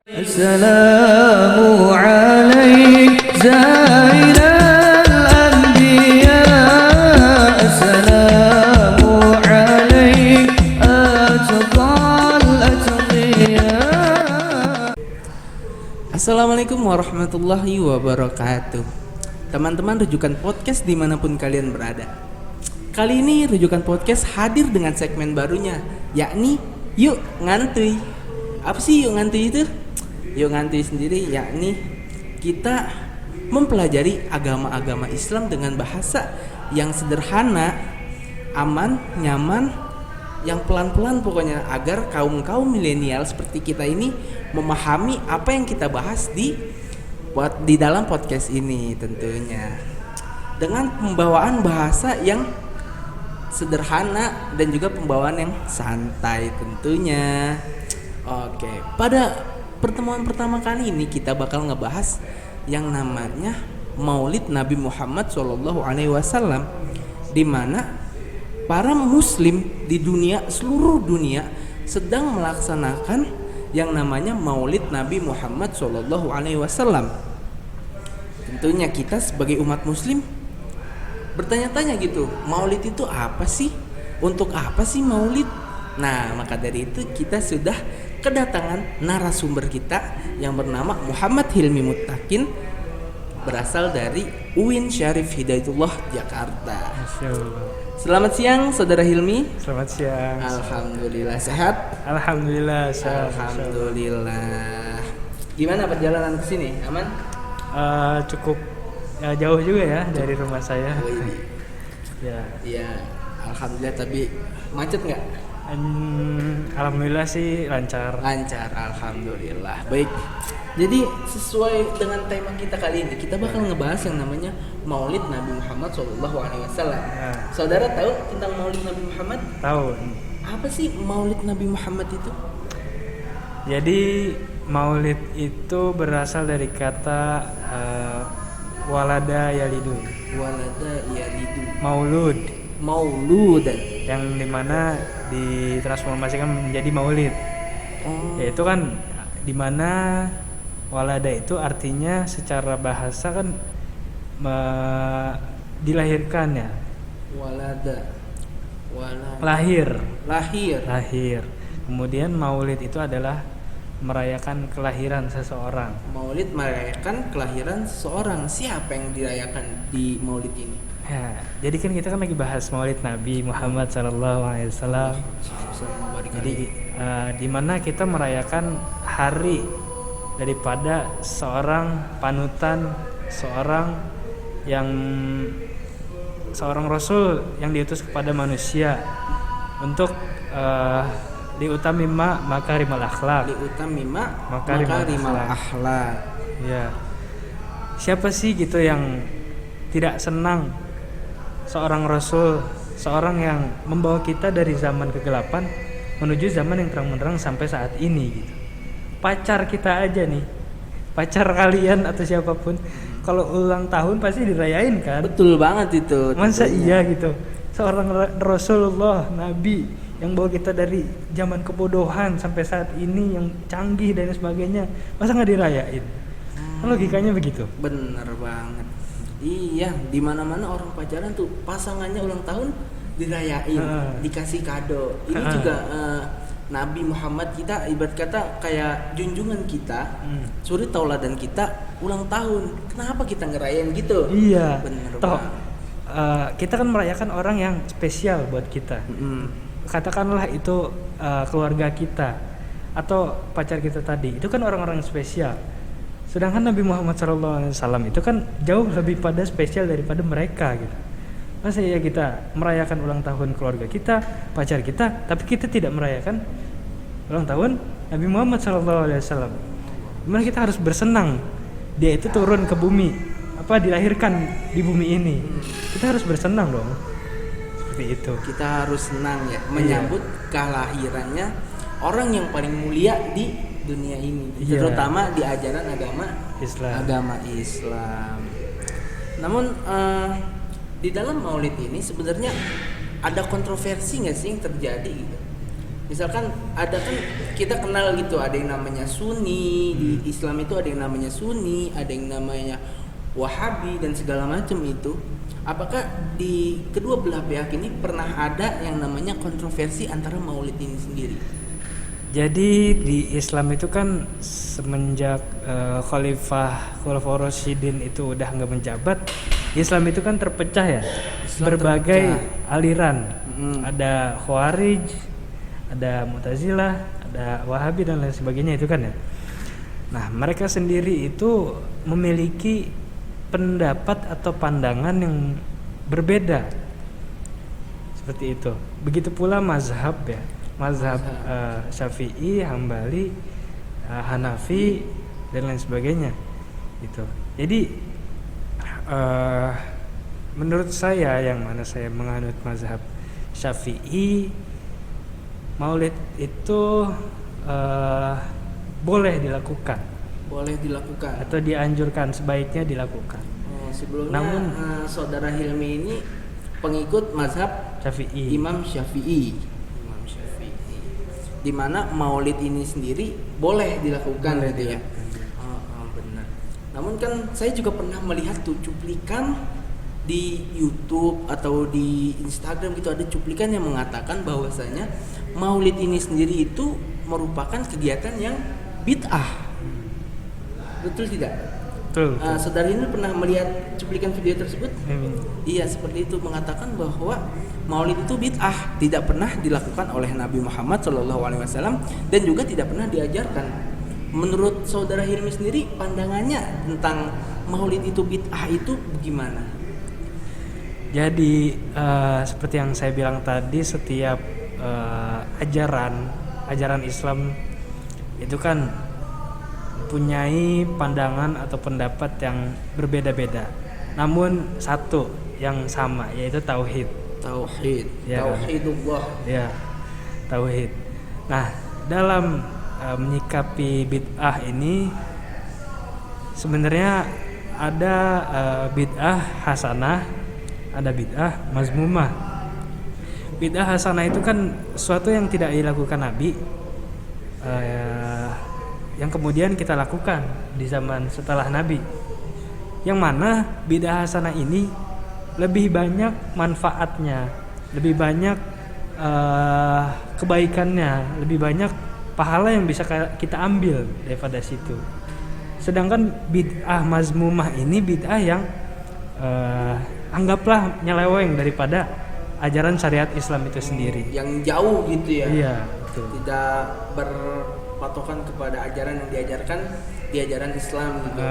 Assalamu alaik zainal anbiya. Assalamu alaik atqal atqiya. Assalamualaikum warahmatullahi wabarakatuh. Teman-teman Rujukan Podcast dimanapun kalian berada. Kali ini Rujukan Podcast hadir dengan segmen barunya, yakni Yuk Ngantui. Apa sih Yuk Ngantui itu? Yuk Ngantui sendiri yakni kita mempelajari agama-agama Islam dengan bahasa yang sederhana, aman, nyaman, yang pelan-pelan pokoknya, agar kaum-kaum milenial seperti kita ini memahami apa yang kita bahas di dalam podcast ini, tentunya dengan pembawaan bahasa yang sederhana dan juga pembawaan yang santai tentunya. Oke, pada pertemuan pertama kali ini kita bakal ngebahas yang namanya Maulid Nabi Muhammad SAW, di mana para muslim di dunia, seluruh dunia sedang melaksanakan yang namanya Maulid Nabi Muhammad SAW. Tentunya kita sebagai umat muslim bertanya-tanya gitu, Maulid itu apa sih? Untuk apa sih Maulid? Nah, maka dari itu kita sudah kedatangan narasumber kita yang bernama Muhammad Hilmi Muttaqin, berasal dari UIN Syarif Hidayatullah Jakarta. Selamat siang Saudara Hilmi. Selamat siang. Alhamdulillah sehat. Alhamdulillah sehat. Alhamdulillah. Gimana perjalanan ke sini? Aman? Cukup jauh juga ya dari rumah saya. Ya. Iya. Alhamdulillah, tapi macet nggak? Alhamdulillah sih lancar. Lancar, alhamdulillah. Baik. Jadi sesuai dengan tema kita kali ini, kita bakal ngebahas yang namanya Maulid Nabi Muhammad SAW. Saudara tahu tentang Maulid Nabi Muhammad? Tahu. Apa sih Maulid Nabi Muhammad itu? Jadi Maulid itu berasal dari kata walada yalidu. Walada yalidu. Maulud yang dimana ditransformasikan menjadi maulid. Yaitu kan dimana walada itu artinya secara bahasa kan dilahirkan ya. Walada. Lahir. Kemudian maulid itu adalah merayakan kelahiran seseorang. Maulid merayakan kelahiran seseorang. Siapa yang dirayakan di maulid ini? Ya, jadi kan kita lagi bahas Maulid Nabi Muhammad SAW. Jadi di mana kita merayakan hari daripada seorang panutan, seorang rasul yang diutus kepada manusia untuk liutamima makarimal akhlak. Ya. Siapa sih gitu yang tidak senang seorang rasul, seorang yang membawa kita dari zaman kegelapan menuju zaman yang terang benderang sampai saat ini gitu. Pacar kita aja nih, pacar kalian atau siapapun, kalau ulang tahun pasti dirayain kan? Betul banget itu. Masa iya gitu, seorang Rasulullah, Nabi yang bawa kita dari zaman kebodohan sampai saat ini yang canggih dan sebagainya, masa nggak dirayain? Logikanya begitu. Bener banget. Iya, di mana-mana orang pacaran tuh pasangannya ulang tahun dirayain, dikasih kado. Ini juga Nabi Muhammad kita ibarat kata kayak junjungan kita, suri tauladan kita ulang tahun. Kenapa kita ngerayain gitu? Iya. Bener banget. Kita kan merayakan orang yang spesial buat kita. Katakanlah itu keluarga kita atau pacar kita tadi. Itu kan orang-orang yang spesial. Sedangkan Nabi Muhammad SAW itu kan jauh lebih pada spesial daripada mereka gitu. Masa ya kita merayakan ulang tahun keluarga kita, pacar kita, tapi kita tidak merayakan ulang tahun Nabi Muhammad SAW. Gimana kita harus bersenang dia itu turun ke bumi, dilahirkan di bumi ini. Kita harus bersenang dong. Seperti itu. Kita harus senang ya, menyambut kelahirannya orang yang paling mulia di dunia ini, terutama di ajaran agama Islam. Namun di dalam maulid ini sebenarnya ada kontroversi nggak sih yang terjadi gitu? Misalkan ada kan kita kenal gitu, ada yang namanya Sunni, di Islam itu ada yang namanya Sunni, ada yang namanya Wahabi dan segala macam itu. Apakah di kedua belah pihak ini pernah ada yang namanya kontroversi antara maulid ini sendiri? Jadi di Islam itu kan semenjak Khalifah Rasyidin itu udah nggak menjabat, Islam itu kan terpecah ya, berbagai aliran. Ada Khawarij, ada Mu'tazilah, ada Wahabi dan lain sebagainya itu kan ya. Nah, mereka sendiri itu memiliki pendapat atau pandangan yang berbeda. Seperti itu. Begitu pula mazhab ya. Mazhab Syafi'i, Hambali, Hanafi dan lain sebagainya. Gitu. Jadi menurut saya yang mana saya menganut mazhab Syafi'i, maulid itu boleh dilakukan. Boleh dilakukan atau dianjurkan, sebaiknya dilakukan. Sebelumnya Namun saudara Hilmi ini pengikut mazhab Syafi'i. Imam Syafi'i. Di mana maulid ini sendiri boleh dilakukan gitu ya. Benar. Namun kan saya juga pernah melihat tuh cuplikan di YouTube atau di Instagram gitu, ada cuplikan yang mengatakan bahwasanya maulid ini sendiri itu merupakan kegiatan yang bid'ah. Betul tidak? Betul. Saudara ini pernah melihat cuplikan video tersebut? Iya, seperti itu, mengatakan bahwa maulid itu bid'ah, tidak pernah dilakukan oleh Nabi Muhammad SAW dan juga tidak pernah diajarkan. Menurut saudara Hilmi sendiri, pandangannya tentang maulid itu bid'ah itu bagaimana? Jadi seperti yang saya bilang tadi, setiap ajaran Islam itu kan mempunyai pandangan atau pendapat yang berbeda-beda. Namun satu yang sama, yaitu tauhid. Ya. Tauhidullah. Ya, tauhid. Nah, dalam menyikapi bid'ah ini sebenarnya ada bid'ah hasanah, ada bid'ah mazmumah. Bid'ah hasanah itu kan sesuatu yang tidak dilakukan Nabi, yang kemudian kita lakukan di zaman setelah Nabi. Yang mana bid'ah hasanah ini lebih banyak manfaatnya, lebih banyak kebaikannya, lebih banyak pahala yang bisa kita ambil daripada situ. Sedangkan bid'ah mazmumah ini bid'ah yang anggaplah nyeleweng daripada ajaran syariat Islam itu sendiri. Yang jauh gitu ya. Iya, betul. Tidak berpatokan kepada ajaran yang diajarkan di ajaran Islam gitu.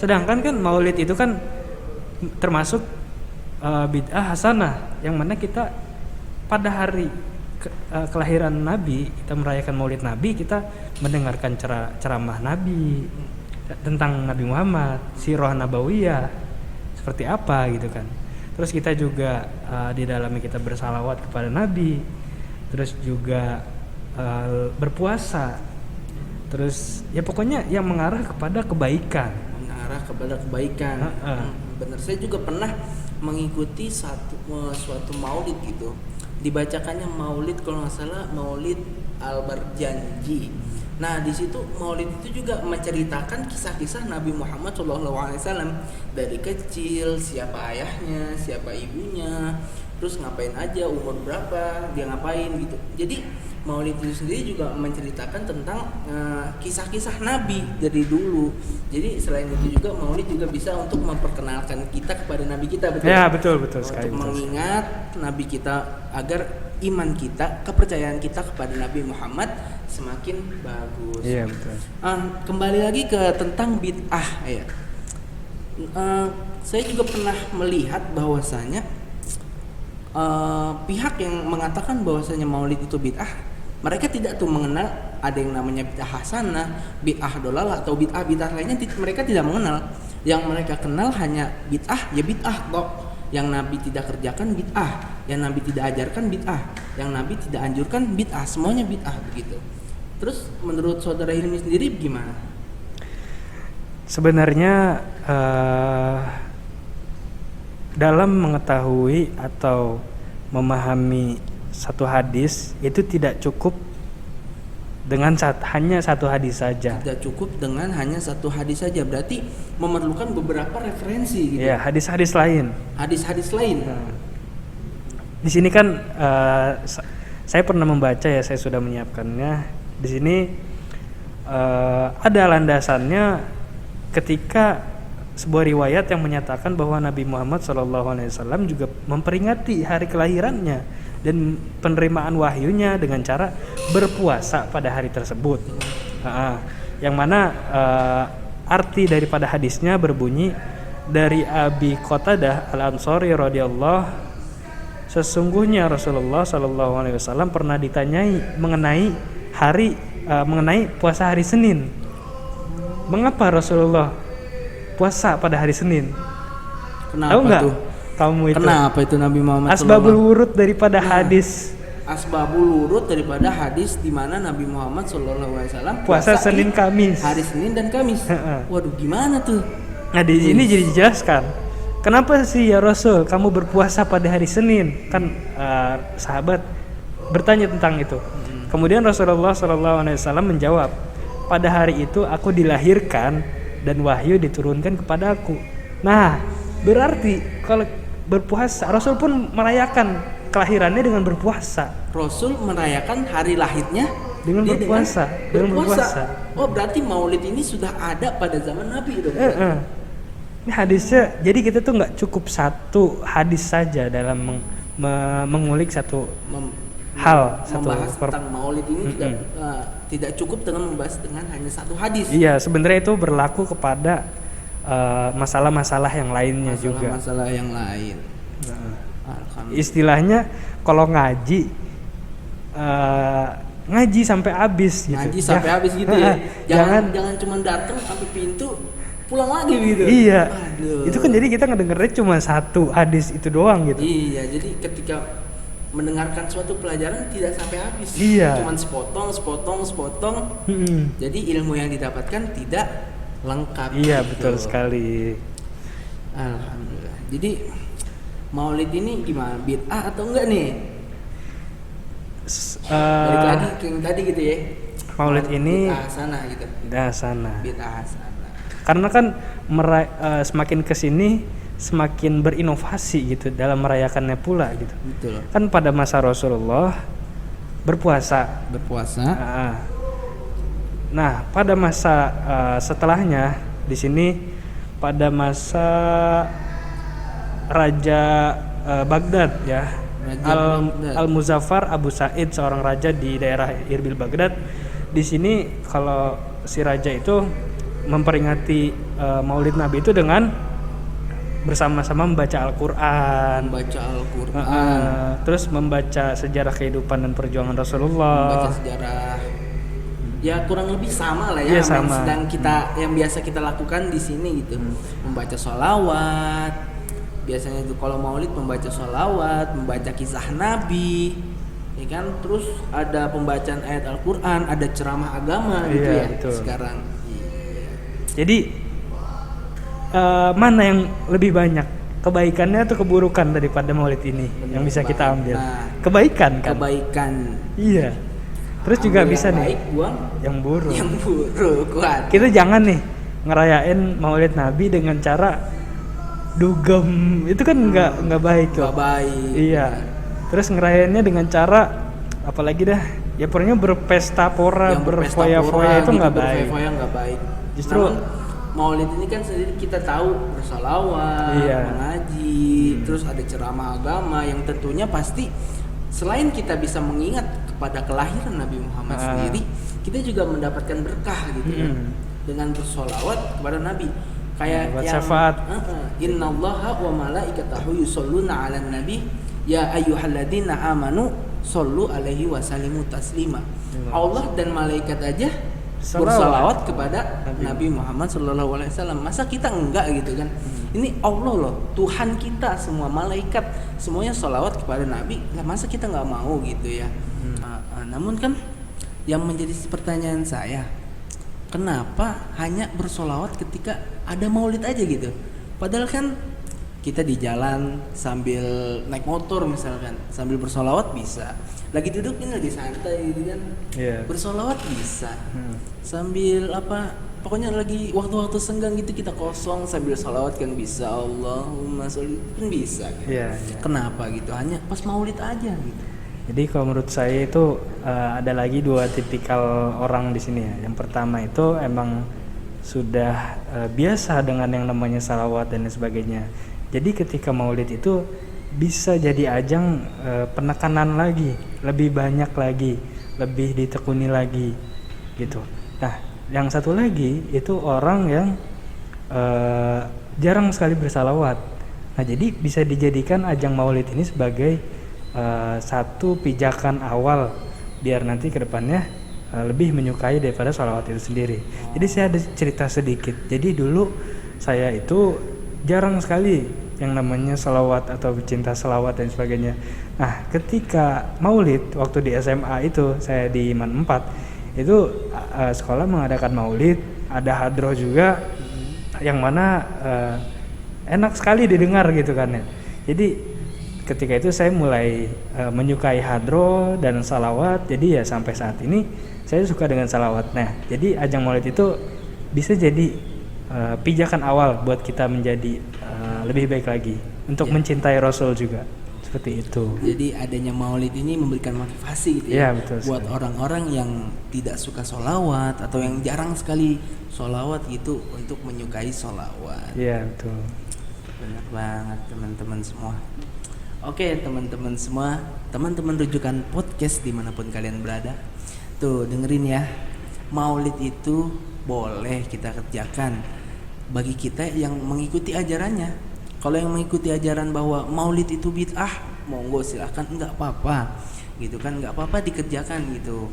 Sedangkan kan maulid itu kan termasuk bid'ah hasanah, yang mana kita pada hari kelahiran Nabi, kita merayakan maulid Nabi, kita mendengarkan ceramah Nabi tentang Nabi Muhammad, sirah nabawiyah seperti apa gitu kan. Terus kita juga di dalamnya kita bersalawat kepada Nabi, terus juga berpuasa, terus ya pokoknya yang mengarah kepada kebaikan. Benar, saya juga pernah mengikuti suatu maulid gitu. Dibacakannya maulid, kalau nggak salah maulid Al-Barjanji. Nah, di situ maulid itu juga menceritakan kisah-kisah Nabi Muhammad SAW dari kecil, siapa ayahnya, siapa ibunya, terus ngapain aja, umur berapa, dia ngapain gitu. Jadi maulid itu sendiri juga menceritakan tentang kisah-kisah Nabi dari dulu. Jadi selain itu juga maulid juga bisa untuk memperkenalkan kita kepada Nabi kita, betul? Ya, betul sekali. Untuk mengingat Nabi kita agar iman kita, kepercayaan kita kepada Nabi Muhammad semakin bagus. Iya, betul. Kembali lagi ke tentang bid'ah ya. Saya juga pernah melihat bahwasanya pihak yang mengatakan bahwasanya maulid itu bid'ah, mereka tidak tuh mengenal ada yang namanya bid'ah hasanah, bid'ah dolalah atau bid'ah lainnya, mereka tidak mengenal. Yang mereka kenal hanya bid'ah, ya bid'ah kok. Yang Nabi tidak kerjakan bid'ah, yang Nabi tidak ajarkan bid'ah, yang Nabi tidak anjurkan bid'ah, semuanya bid'ah begitu. Terus menurut saudara Hilmi sendiri gimana? Sebenarnya dalam mengetahui atau memahami satu hadis itu tidak cukup dengan hanya satu hadis saja. Tidak cukup dengan hanya satu hadis saja, berarti memerlukan beberapa referensi gitu. Ya, hadis-hadis lain. Hadis-hadis lain. Nah, di sini kan saya pernah membaca ya, saya sudah menyiapkannya. Di sini ada landasannya ketika sebuah riwayat yang menyatakan bahwa Nabi Muhammad SAW juga memperingati hari kelahirannya dan penerimaan wahyunya dengan cara berpuasa pada hari tersebut. Yang mana arti daripada hadisnya berbunyi dari Abi Qatadah Al-Ansari radhiyallahu, sesungguhnya Rasulullah SAW pernah ditanyai mengenai puasa hari Senin. Mengapa Rasulullah puasa pada hari Senin? Kenapa Tahu nggak tuh? Kamu itu? Kenapa itu Nabi Muhammad Asbabul wurud daripada hadis. Asbabul wurud daripada hadis di mana Nabi Muhammad SAW Puasa Senin Kamis. Hari Senin dan Kamis. Waduh, gimana tuh? Nah, di sini jadi dijelaskan. Kenapa sih ya Rasul kamu berpuasa pada hari Senin? Kan sahabat bertanya tentang itu. Kemudian Rasulullah SAW menjawab, pada hari itu aku dilahirkan dan wahyu diturunkan kepada aku. Nah, berarti kalau berpuasa, Rasul pun merayakan kelahirannya dengan berpuasa. Rasul merayakan hari lahirnya dengan berpuasa. Oh, berarti Maulid ini sudah ada pada zaman Nabi dong. Ini hadisnya, jadi kita tuh nggak cukup satu hadis saja dalam mengulik satu membahas tentang Maulid ini tidak cukup dengan membahas dengan hanya satu hadis. Iya, sebenarnya itu berlaku kepada masalah-masalah yang lainnya juga. Masalah yang lain. Istilahnya kalau ngaji sampai habis gitu. Ngaji sampai habis gitu ya. Jangan cuma datang sampai pintu pulang lagi gitu. Iya. Aduh. Itu kan jadi kita ngedengernya cuma satu hadis itu doang gitu. Iya, jadi ketika mendengarkan suatu pelajaran tidak sampai habis. Iya. Cuman sepotong. Jadi ilmu yang didapatkan tidak lengkap. Iya, gitu. betul sekali. Alhamdulillah. Jadi Maulid ini gimana? Bid'ah atau enggak nih? Balik lagi ke yang tadi gitu ya. Maulid ini bid'ah hasanah gitu. Bid'ah hasanah. Karena kan semakin kesini semakin berinovasi gitu dalam merayakannya pula gitu. Betul. Kan pada masa Rasulullah berpuasa. Nah, pada masa setelahnya di sini pada masa Raja Baghdad ya, Al-Muzaffar Abu Sa'id, seorang raja di daerah Irbil Baghdad. Di sini kalau si raja itu memperingati Maulid Nabi itu dengan bersama-sama membaca Al-Qur'an. Terus membaca sejarah kehidupan dan perjuangan Rasulullah. Membaca sejarah. Ya kurang lebih sama lah ya, sama. yang biasa kita lakukan di sini gitu. Membaca sholawat. Biasanya itu kalau Maulid membaca sholawat, membaca kisah Nabi, ya kan. Terus ada pembacaan ayat Al-Qur'an, ada ceramah agama gitu ya. Betul. Sekarang. Jadi mana yang lebih banyak, kebaikannya atau keburukan daripada Maulid ini? Yang bisa kita ambil? Kebaikan kan? Kebaikan. Iya. Terus juga bisa nih yang buruk. Kita jangan nih ngerayain Maulid Nabi dengan cara dugem, itu kan nggak baik loh. Nggak baik. Iya. Terus ngerayainnya dengan cara apalagi dah? Ya pokoknya berpesta pora, berfoya-foya itu nggak baik. Berfoya nggak baik. Justru Maulid ini kan sendiri kita tahu bersalawat, mengaji, terus ada ceramah agama yang tentunya pasti selain kita bisa mengingat kepada kelahiran Nabi Muhammad sendiri, kita juga mendapatkan berkah gitu ya. Dengan bersolawat kepada Nabi. Kayak yang syafaat. Innallaha wa malaikatahu yusholluna 'alan nabi ya ayyuhalladzina amanu shollu alaihi wa sallimu taslima. Allah dan malaikat aja bersalawat kepada Nabi Muhammad SAW. Masa kita enggak gitu kan? Ini Allah loh, Tuhan kita, semua malaikat semuanya salawat kepada Nabi. Lah masa kita nggak mau gitu ya? Namun kan yang menjadi pertanyaan saya, kenapa hanya bersolawat ketika ada Maulid aja gitu? Padahal kan kita di jalan sambil naik motor misalkan, sambil bersolawat bisa. Lagi duduk ini lagi santai gitu kan, bersolawat bisa. Sambil apa, pokoknya lagi waktu-waktu senggang gitu kita kosong sambil solawat kan bisa. Allahumma sholli kan bisa gitu. Kenapa gitu, hanya pas maulid aja gitu. Jadi kalau menurut saya itu ada lagi 2 tipikal orang di sini ya. Yang pertama itu emang sudah biasa dengan yang namanya salawat dan sebagainya. Jadi ketika maulid itu bisa jadi ajang penekanan lagi, lebih banyak lagi, lebih ditekuni lagi gitu. Nah, yang satu lagi itu orang yang jarang sekali bersalawat. Nah, jadi bisa dijadikan ajang maulid ini sebagai satu pijakan awal biar nanti ke depannya lebih menyukai daripada salawat itu sendiri. Jadi saya ada cerita sedikit. Jadi dulu saya itu jarang sekali yang namanya salawat atau cinta salawat dan sebagainya. Nah, ketika maulid waktu di SMA itu saya di IMAN 4 itu sekolah mengadakan maulid, ada hadroh juga yang mana enak sekali didengar gitu kan ya. Jadi ketika itu saya mulai menyukai hadroh dan salawat. Jadi ya sampai saat ini saya suka dengan salawat. Nah, jadi ajang maulid itu bisa jadi pijakan awal buat kita menjadi lebih baik lagi untuk mencintai Rasul juga, seperti itu. Jadi adanya maulid ini memberikan motivasi gitu ya, betul buat sekali. orang-orang yang tidak suka sholawat atau yang jarang sekali sholawat gitu untuk menyukai sholawat. Iya, betul. Benar banget teman-teman semua. Oke teman-teman semua, teman-teman rujukan podcast dimanapun kalian berada, tuh dengerin ya, maulid itu boleh kita kerjakan bagi kita yang mengikuti ajarannya. Kalau yang mengikuti ajaran bahwa maulid itu bid'ah, monggo silahkan, nggak apa-apa gitu kan, nggak apa-apa dikerjakan gitu.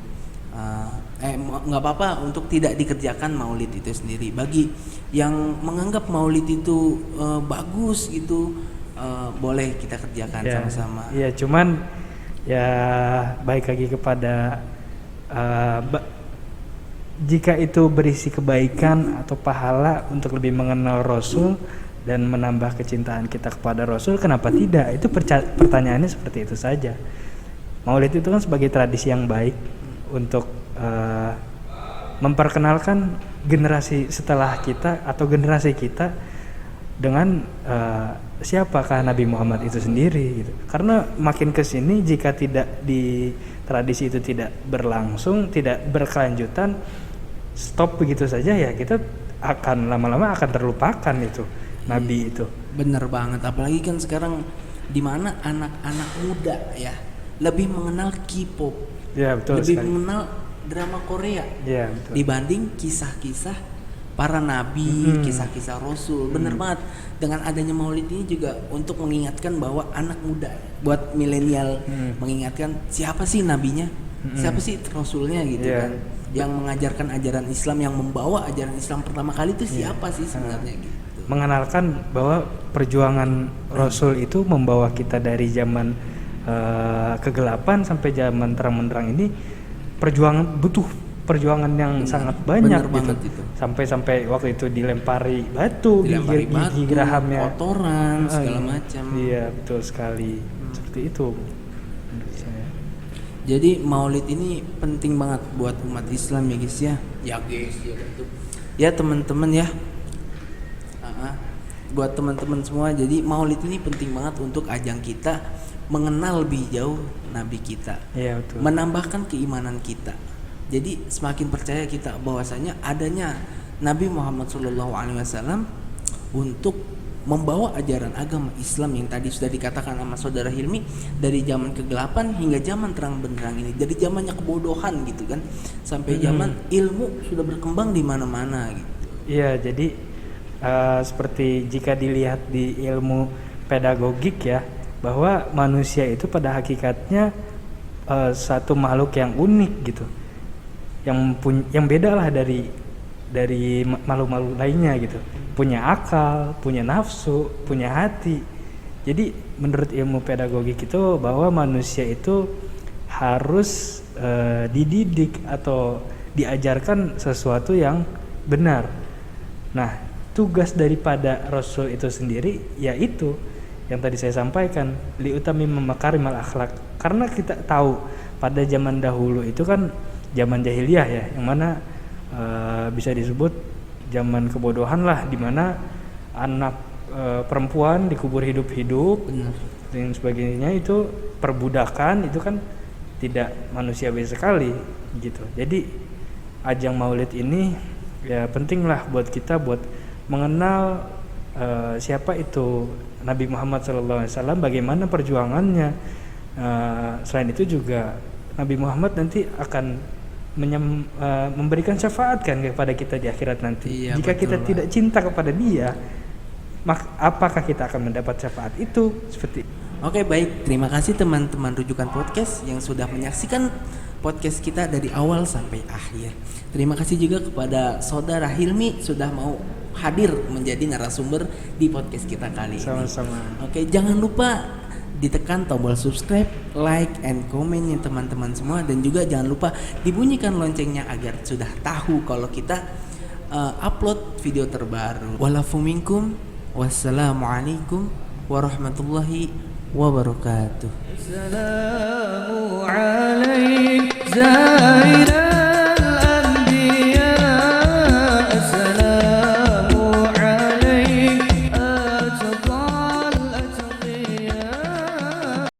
Nggak apa-apa untuk tidak dikerjakan maulid itu sendiri. Bagi yang menganggap maulid itu bagus gitu, boleh kita kerjakan sama-sama. Iya, cuman ya baik lagi kepada jika itu berisi kebaikan atau pahala untuk lebih mengenal Rasul dan menambah kecintaan kita kepada Rasul, kenapa tidak? Itu pertanyaannya seperti itu saja. Maulid itu kan sebagai tradisi yang baik untuk memperkenalkan generasi setelah kita atau generasi kita dengan siapakah Nabi Muhammad itu sendiri gitu. Karena makin kesini jika tidak di tradisi itu tidak berlangsung, tidak berkelanjutan, stop begitu saja ya, kita akan lama-lama akan terlupakan itu Nabi itu. Bener banget, apalagi kan sekarang di mana anak-anak muda ya lebih mengenal K-pop, ya, betul lebih sekali. mengenal drama Korea, Ya, betul. dibanding kisah-kisah para nabi, kisah-kisah Rasul. Bener banget. Dengan adanya maulid ini juga untuk mengingatkan bahwa anak muda, buat milenial, mengingatkan siapa sih nabinya, siapa sih Rasulnya gitu kan, yang mengajarkan ajaran Islam, yang membawa ajaran Islam pertama kali itu siapa sih sebenarnya gitu. Mengenalkan bahwa perjuangan Rasul itu membawa kita dari zaman kegelapan sampai zaman terang benderang ini, butuh perjuangan yang sangat banyak gitu. Sampai waktu itu dilempari batu, gigi gerahamnya, kotoran, segala macam. Iya, betul sekali. Seperti itu menurut saya. Jadi maulid ini penting banget buat umat Islam ya guys ya. Ya guys ya gitu. Ya teman-teman ya. Buat teman-teman semua, jadi maulid ini penting banget untuk ajang kita mengenal lebih jauh Nabi kita. Iya, betul. Menambahkan keimanan kita. Jadi semakin percaya kita bahwasanya adanya Nabi Muhammad SAW untuk membawa ajaran agama Islam yang tadi sudah dikatakan sama saudara Hilmi, dari zaman kegelapan hingga zaman terang benderang ini, dari zamannya kebodohan gitu kan, sampai zaman ilmu sudah berkembang di mana-mana gitu. Iya, jadi seperti jika dilihat di ilmu pedagogik ya, bahwa manusia itu pada hakikatnya satu makhluk yang unik gitu, yang beda lah dari makhluk-makhluk lainnya gitu, punya akal, punya nafsu, punya hati. Jadi menurut ilmu pedagogik itu bahwa manusia itu harus dididik atau diajarkan sesuatu yang benar. Nah, tugas daripada Rasul itu sendiri yaitu yang tadi saya sampaikan, liutami memakarimal akhlak. Karena kita tahu pada zaman dahulu itu kan zaman jahiliyah ya, yang mana bisa disebut zaman kebodohan lah, di mana anak perempuan dikubur hidup-hidup dan sebagainya, itu perbudakan, itu kan tidak manusiawi sekali gitu. Jadi ajang Maulid ini ya penting lah buat kita buat mengenal siapa itu Nabi Muhammad SAW, bagaimana perjuangannya. Selain itu juga Nabi Muhammad nanti akan memberikan syafaat kan kepada kita di akhirat nanti. Iya, jika kita betul, tidak cinta kepada dia, apakah kita akan mendapat syafaat itu? Seperti Oke, baik, terima kasih teman-teman Rujukan Podcast yang sudah menyaksikan podcast kita dari awal sampai akhir. Terima kasih juga kepada saudara Hilmi sudah mau hadir menjadi narasumber di podcast kita kali ini. sama-sama. Oke, jangan lupa ditekan tombol subscribe, like, and comment ya teman-teman semua, dan juga jangan lupa dibunyikan loncengnya agar sudah tahu kalau kita upload video terbaru. Walafu minkum, wassalamualaikum warahmatullahi wabarakatuh. السلام عليك